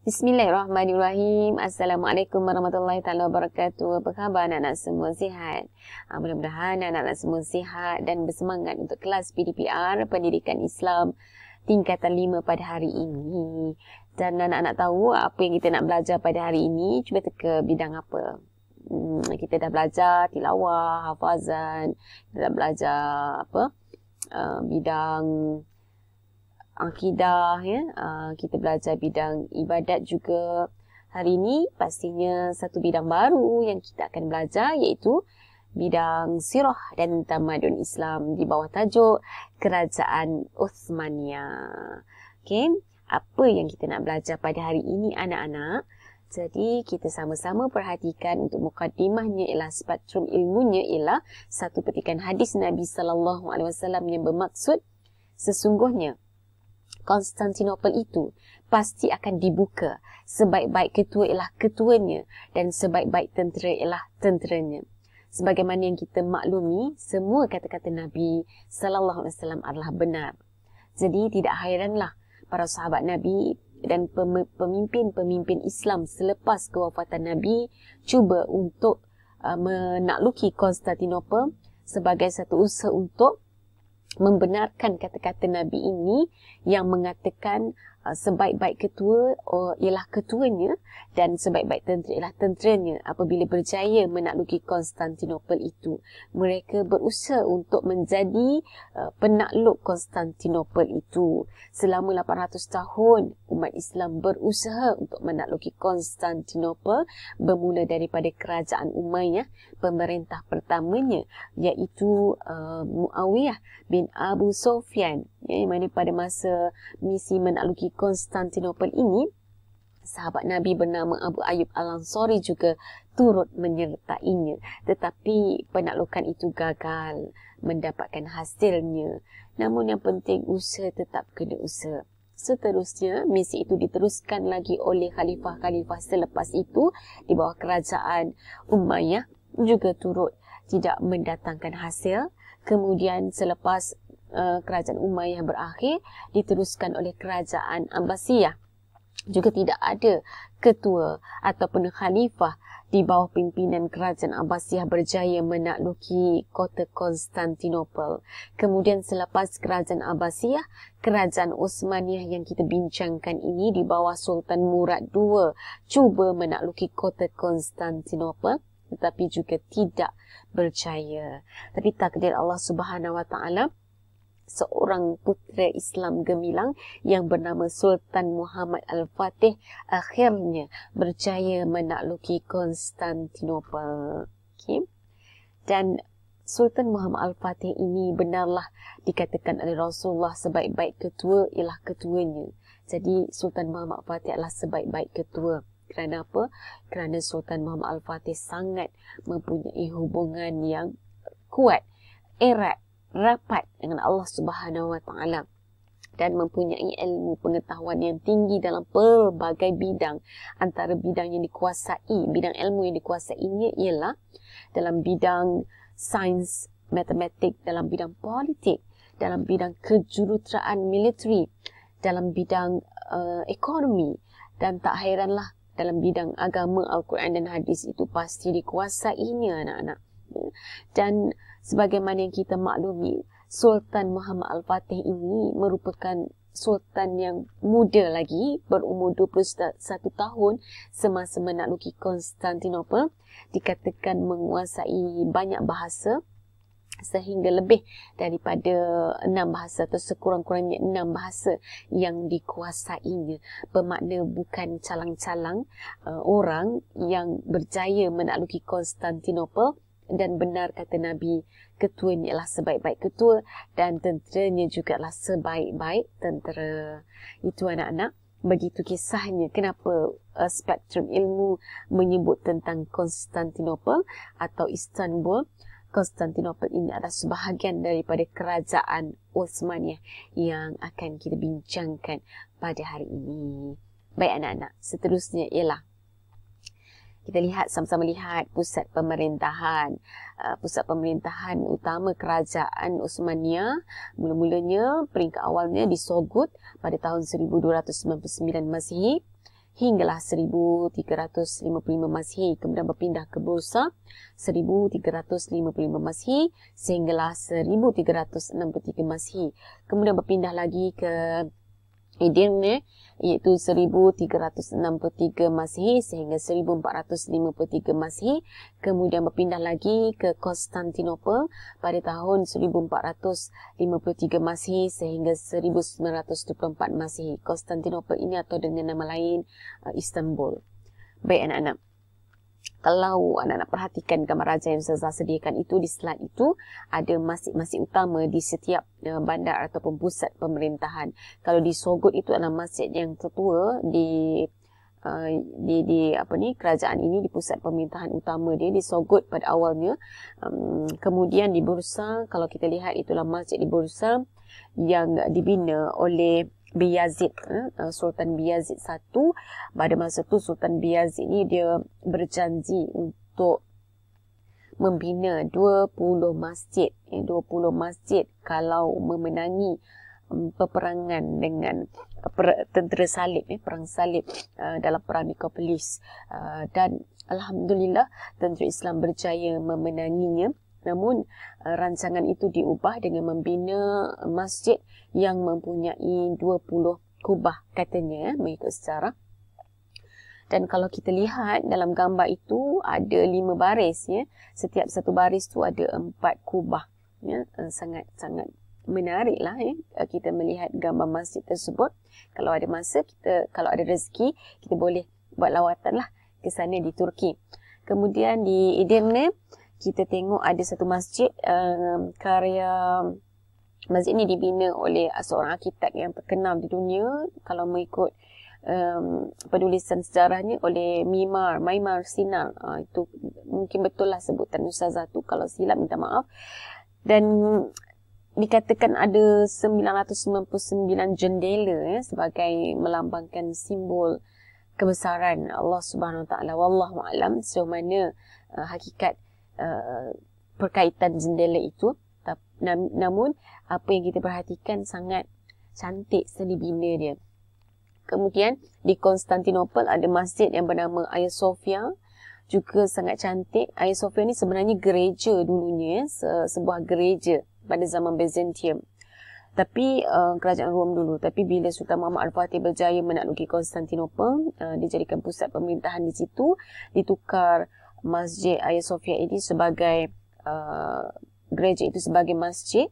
Bismillahirrahmanirrahim. Assalamualaikum warahmatullahi taala wabarakatuh. Apa khabar anak-anak semua, sihat? Mudah-mudahan anak-anak semua sihat dan bersemangat untuk kelas PDPR Pendidikan Islam tingkatan 5 pada hari ini. Dan anak-anak tahu apa yang kita nak belajar pada hari ini. Cuba teka bidang apa? Kita dah belajar tilawah, hafazan, kita dah belajar bidang akidah, ya. Kita belajar bidang ibadat juga. Hari ini pastinya satu bidang baru yang kita akan belajar, iaitu bidang sirah dan tamadun Islam di bawah tajuk Kerajaan Uthmaniyah. Okey, apa yang kita nak belajar pada hari ini anak-anak? Jadi kita sama-sama perhatikan untuk mukaddimahnya ialah spektrum ilmunya ialah satu petikan hadis Nabi sallallahu alaihi wasallam yang bermaksud sesungguhnya Konstantinopel itu pasti akan dibuka. Sebaik-baik ketua ialah ketuanya dan sebaik-baik tentera ialah tenteranya. Sebagaimana yang kita maklumi, semua kata-kata Nabi sallallahu alaihi wasallam adalah benar. Jadi tidak hairanlah para sahabat Nabi dan pemimpin-pemimpin Islam selepas kewafatan Nabi cuba untuk menakluki Konstantinopel sebagai satu usaha untuk membenarkan kata-kata Nabi ini yang mengatakan sebaik-baik ketua ialah ketuanya dan sebaik-baik tentera ialah tenteranya. Apabila berjaya menakluki Konstantinopel itu, mereka berusaha untuk menjadi penakluk Konstantinopel itu. Selama 800 tahun umat Islam berusaha untuk menakluki Konstantinopel, bermula daripada kerajaan Umayyah, pemerintah pertamanya iaitu Muawiyah bin Abu Sufyan, yang mana pada masa misi menakluki Konstantinopel ini, sahabat Nabi bernama Abu Ayyub Al-Ansari juga turut menyertainya. Tetapi penaklukan itu gagal mendapatkan hasilnya. Namun yang penting usaha tetap kena usaha. Seterusnya, misi itu diteruskan lagi oleh khalifah-khalifah selepas itu di bawah kerajaan Umayyah, juga turut tidak mendatangkan hasil. Kemudian selepas kerajaan Umayyah berakhir, diteruskan oleh kerajaan Abbasiyah. Juga tidak ada ketua ataupun khalifah di bawah pimpinan kerajaan Abbasiyah berjaya menakluki kota Konstantinopel. Kemudian selepas kerajaan Abbasiyah, kerajaan Uthmaniyah yang kita bincangkan ini di bawah Sultan Murad II cuba menakluki kota Konstantinopel, tetapi juga tidak berjaya. Tapi takdir Allah Subhanahu Wa Taala, seorang putera Islam gemilang yang bernama Sultan Muhammad Al-Fatih akhirnya berjaya menakluki Konstantinopel. Okay. Dan Sultan Muhammad Al-Fatih ini benarlah dikatakan oleh Rasulullah sebaik-baik ketua ialah ketuanya. Jadi Sultan Muhammad Al-Fatih adalah sebaik-baik ketua. Kerana apa? Kerana Sultan Muhammad Al-Fatih sangat mempunyai hubungan yang kuat, erat, rapat dengan Allah Subhanahu Wa Taala dan mempunyai ilmu pengetahuan yang tinggi dalam pelbagai bidang. Antara bidang yang dikuasai, bidang ilmu yang dikuasainya ialah dalam bidang sains, matematik, dalam bidang politik, dalam bidang kejuruteraan militeri, dalam bidang ekonomi, dan tak hairanlah dalam bidang agama, Al-Quran dan hadis itu pasti dikuasainya anak-anak. Dan sebagaimana yang kita maklumi, Sultan Muhammad Al-Fatih ini merupakan sultan yang muda lagi, berumur 21 tahun semasa menakluki Konstantinopel. Dikatakan menguasai banyak bahasa, sehingga lebih daripada 6 bahasa atau sekurang-kurangnya 6 bahasa yang dikuasainya. Bermakna bukan calang-calang orang yang berjaya menakluki Konstantinopel. Dan benar kata Nabi, ketuanya ialah sebaik-baik ketua dan tenteranya juga adalah sebaik-baik tentera. Itu anak-anak, begitu kisahnya kenapa spektrum ilmu menyebut tentang Konstantinopel atau Istanbul. Konstantinopel ini adalah sebahagian daripada kerajaan Uthmaniyah yang akan kita bincangkan pada hari ini. Baik anak-anak, seterusnya ialah kita lihat, sama-sama lihat pusat pemerintahan. Pusat pemerintahan utama kerajaan Uthmaniyah mula-mulanya peringkat awalnya di Sogut pada tahun 1299 Masihi hinggalah 1355 Masihi. Kemudian berpindah ke Bursa 1355 Masihi sehinggalah 1363 Masihi. Kemudian berpindah lagi ke Edirne iaitu 1363 Masihi sehingga 1453 Masihi. Kemudian berpindah lagi ke Konstantinopel pada tahun 1453 Masihi sehingga 1924 Masihi. Konstantinopel ini atau dengan nama lain Istanbul. Baik anak-anak. Kalau anak-anak perhatikan gambar raja yang Ustazah sediakan itu, di slide itu ada masjid-masjid utama di setiap bandar ataupun pusat pemerintahan. Kalau di Sogod itu adalah masjid yang tertua di kerajaan ini, di pusat pemerintahan utama dia di Sogod pada awalnya. Kemudian di Bursa, kalau kita lihat itulah masjid di Bursa yang dibina oleh Bayazid, Sultan Bayazid I. Pada masa itu Sultan Bayazid ni dia berjanji untuk membina 20 masjid, 20 masjid kalau memenangi peperangan dengan tentera salib, perang salib dalam perang Nikopolis. Dan alhamdulillah tentera Islam berjaya memenanginya. Namun rancangan itu diubah dengan membina masjid yang mempunyai 20 kubah katanya mengikut sejarah. Dan kalau kita lihat dalam gambar itu ada 5 baris ya. Setiap satu baris tu ada 4 kubah ya. Sangat-sangat menariklah ya kita melihat gambar masjid tersebut. Kalau ada masa kalau ada rezeki kita boleh buat lawatan lah ke sana di Turki. Kemudian di Edirne kita tengok ada satu masjid karya masjid ini dibina oleh seorang arkitek yang terkenal di dunia kalau mengikut penulisan sejarahnya oleh Maimar Sinar. Itu mungkin betul lah sebutan Ustazah tu, kalau silap minta maaf. Dan dikatakan ada 999 jendela ya, sebagai melambangkan simbol kebesaran Allah Subhanahu Wa Taala. Wallahu a'lam sejauh mana hakikat perkaitan jendela itu. Namun apa yang kita perhatikan sangat cantik seni bina dia. Kemudian di Konstantinopel ada masjid yang bernama Hagia Sophia, juga sangat cantik. Hagia Sophia ni sebenarnya gereja dulunya, sebuah gereja pada zaman Byzantium. Tapi kerajaan Rom dulu. Tapi bila Sultan Muhammad Al-Fatih berjaya menakluki Konstantinopel, dijadikan pusat pemerintahan di situ, ditukar Masjid Hagia Sophia ini sebagai gereja itu sebagai masjid.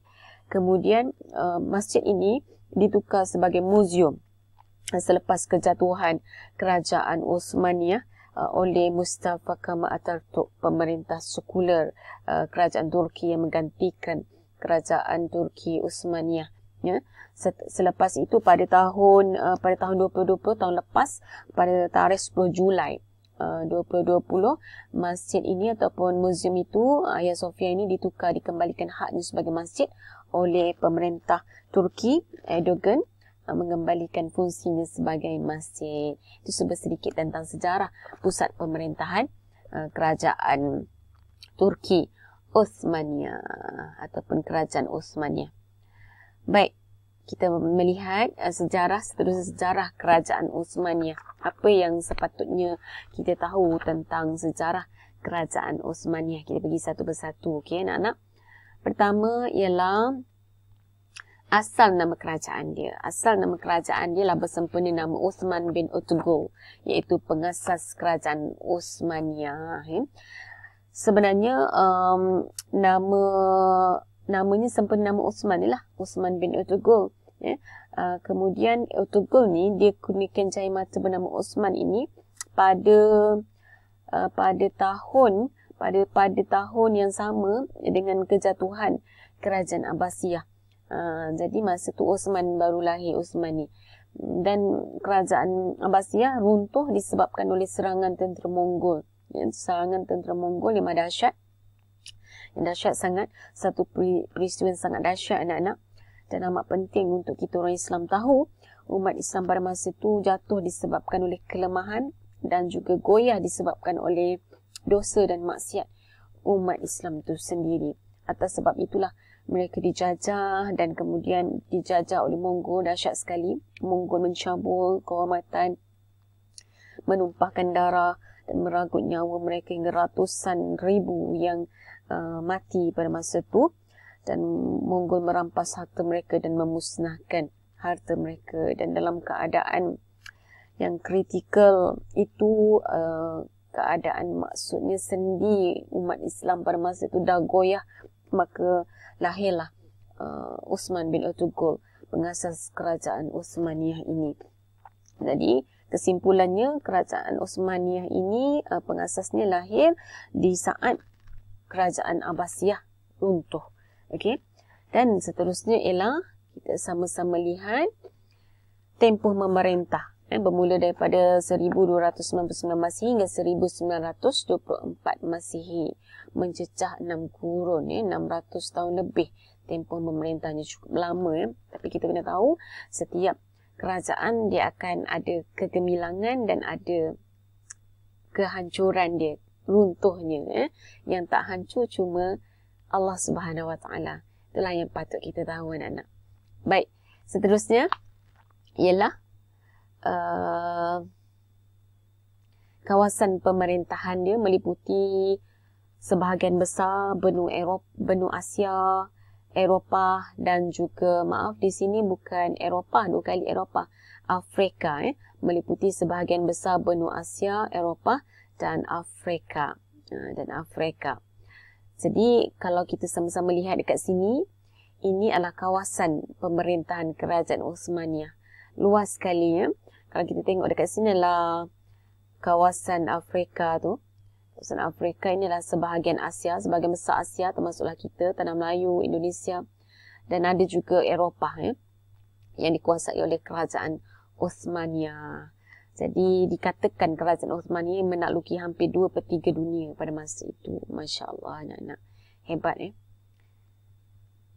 Kemudian masjid ini ditukar sebagai muzium selepas kejatuhan kerajaan Osmaniyah oleh Mustafa Kemal Atatürk, pemerintah sekular kerajaan Turki yang menggantikan kerajaan Turki Osmaniyah ya. Selepas itu pada tahun 2020 tahun lepas, pada tarikh 10 Julai 2020, masjid ini ataupun muzium itu Hagia Sophia ini dikembalikan haknya sebagai masjid oleh pemerintah Turki. Erdogan mengembalikan fungsinya sebagai masjid. Itu sedikit tentang sejarah pusat pemerintahan kerajaan Turki Osmaniyah ataupun kerajaan Osmaniyah. Baik, kita melihat sejarah kerajaan Osmaniyah. Apa yang sepatutnya kita tahu tentang sejarah kerajaan Osmaniyah? Kita pergi satu persatu, okey anak-anak. Pertama ialah asal nama kerajaan dia. Asal nama kerajaan dia lah bersempena nama Osman bin Ertugrul, iaitu pengasas kerajaan Osmaniyah. Sebenarnya namanya sempena nama Osman ni lah, Osman bin Ertugrul. Ya. Kemudian Ertugrul ni dia kurniakan cahaya mata bernama Osman ini pada tahun yang sama dengan kejatuhan kerajaan Abbasiyah. Jadi masa tu Osman baru lahir, Osman ni. Dan kerajaan Abbasiyah runtuh disebabkan oleh serangan tentera Mongol. Ya, serangan tentera Mongol yang dahsyat. Yang dahsyat sangat. Satu peristiwa yang sangat dahsyat anak-anak. Dan amat penting untuk kita orang Islam tahu, umat Islam pada masa itu jatuh disebabkan oleh kelemahan dan juga goyah disebabkan oleh dosa dan maksiat umat Islam itu sendiri. Atas sebab itulah mereka dijajah dan kemudian dijajah oleh Mongol dahsyat sekali. Mongol mencabul kehormatan menumpahkan darah dan merenggut nyawa mereka hingga ratusan ribu yang mati pada masa itu. Dan Mongol merampas harta mereka dan memusnahkan harta mereka. Dan dalam keadaan yang kritikal itu, keadaan maksudnya sendi umat Islam pada masa itu dah goyah, maka lahirlah Uthman bin Ertugrul, pengasas kerajaan Uthmaniyah ini. Jadi kesimpulannya, kerajaan Uthmaniyah ini pengasasnya lahir di saat kerajaan Abbasiyah runtuh. Okey. Dan seterusnya ialah kita sama-sama lihat tempoh memerintah. Bermula daripada 1299 Masihi hingga 1924 Masihi. Mencecah 6 kurun, 600 tahun lebih. Tempoh memerintahnya cukup lama. Tapi kita kena tahu, setiap kerajaan dia akan ada kegemilangan dan ada kehancuran dia, runtuhnya. Yang tak hancur cuma Allah Subhanahu Wa Taala. Itulah yang patut kita tahu, anak-anak. Baik, seterusnya ialah kawasan pemerintahan dia meliputi sebahagian besar benua Asia, Eropah dan juga, maaf, di sini bukan Eropah, 2 kali Eropah, Afrika, meliputi sebahagian besar benua Asia, Eropah dan Afrika. Jadi kalau kita sama-sama lihat dekat sini, ini adalah kawasan pemerintahan kerajaan Uthmaniyah. Luas sekali, ya. Kalau kita tengok dekat sini adalah kawasan Afrika tu. Kawasan Afrika ini adalah sebahagian Asia, sebahagian besar Asia, termasuklah kita, Tanah Melayu, Indonesia. Dan ada juga Eropah, ya, yang dikuasai oleh kerajaan Uthmaniyah. Jadi dikatakan kerajaan Uthmaniyah menakluki hampir 2/3 dunia pada masa itu. Masya Allah, anak-anak. Hebat, ya.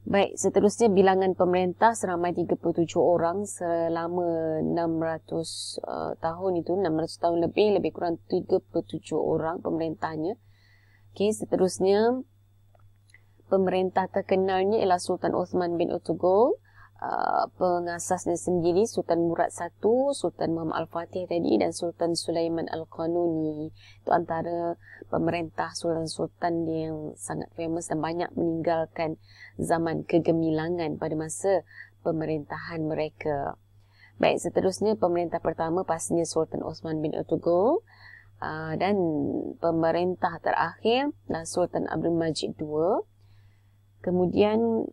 Baik, seterusnya bilangan pemerintah seramai 37 orang selama 600 tahun itu. 600 tahun lebih kurang 37 orang pemerintahnya. Okey, seterusnya pemerintah terkenalnya ialah Sultan Uthman bin Ertugrul. Pengasasnya sendiri Sultan Murad I, Sultan Muhammad Al-Fatih tadi dan Sultan Sulaiman Al-Qanuni. Itu antara pemerintah sultan-sultan yang sangat famous dan banyak meninggalkan zaman kegemilangan pada masa pemerintahan mereka. Baik, seterusnya pemerintah pertama pastinya Sultan Uthman bin Ertugrul. Dan pemerintah terakhir Sultan Abdul Majid II. Kemudian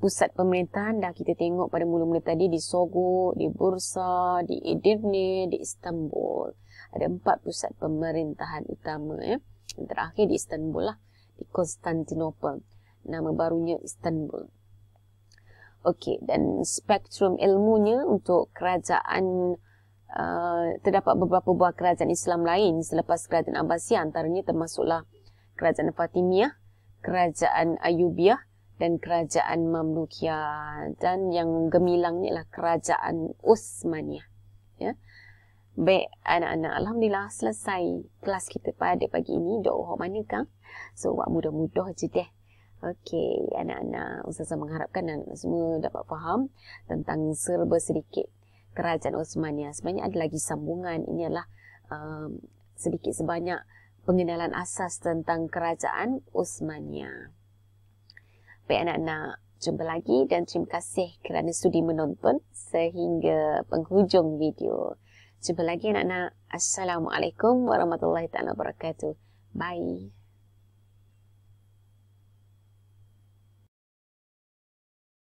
pusat pemerintahan dah kita tengok pada mula-mula tadi di Sogod, di Bursa, di Edirne, di Istanbul. Ada 4 pusat pemerintahan utama, ya. Yang terakhir di Istanbul lah, di Konstantinopel. Nama barunya Istanbul. Okey, dan spektrum ilmunya untuk kerajaan, terdapat beberapa buah kerajaan Islam lain selepas kerajaan Abbasiyah, antaranya termasuklah kerajaan Fatimiyah, kerajaan Ayubiyah dan kerajaan Mamlukiyah, dan yang gemilangnya adalah kerajaan Uthmaniyah, ya. Baik, anak-anak, alhamdulillah selesai kelas kita pada pagi ini. Doa mana kang? So buat mudah-mudah je deh. Okey, anak-anak, Ustazah mengharapkan anak semua dapat faham tentang serba sedikit kerajaan Uthmaniyah. Sebenarnya ada lagi sambungan. Ini adalah sedikit sebanyak pengenalan asas tentang kerajaan Uthmaniyah. Baik, anak-anak, jumpa lagi dan terima kasih kerana sudi menonton sehingga penghujung video. Jumpa lagi, anak-anak. Assalamualaikum warahmatullahi wabarakatuh. Bye.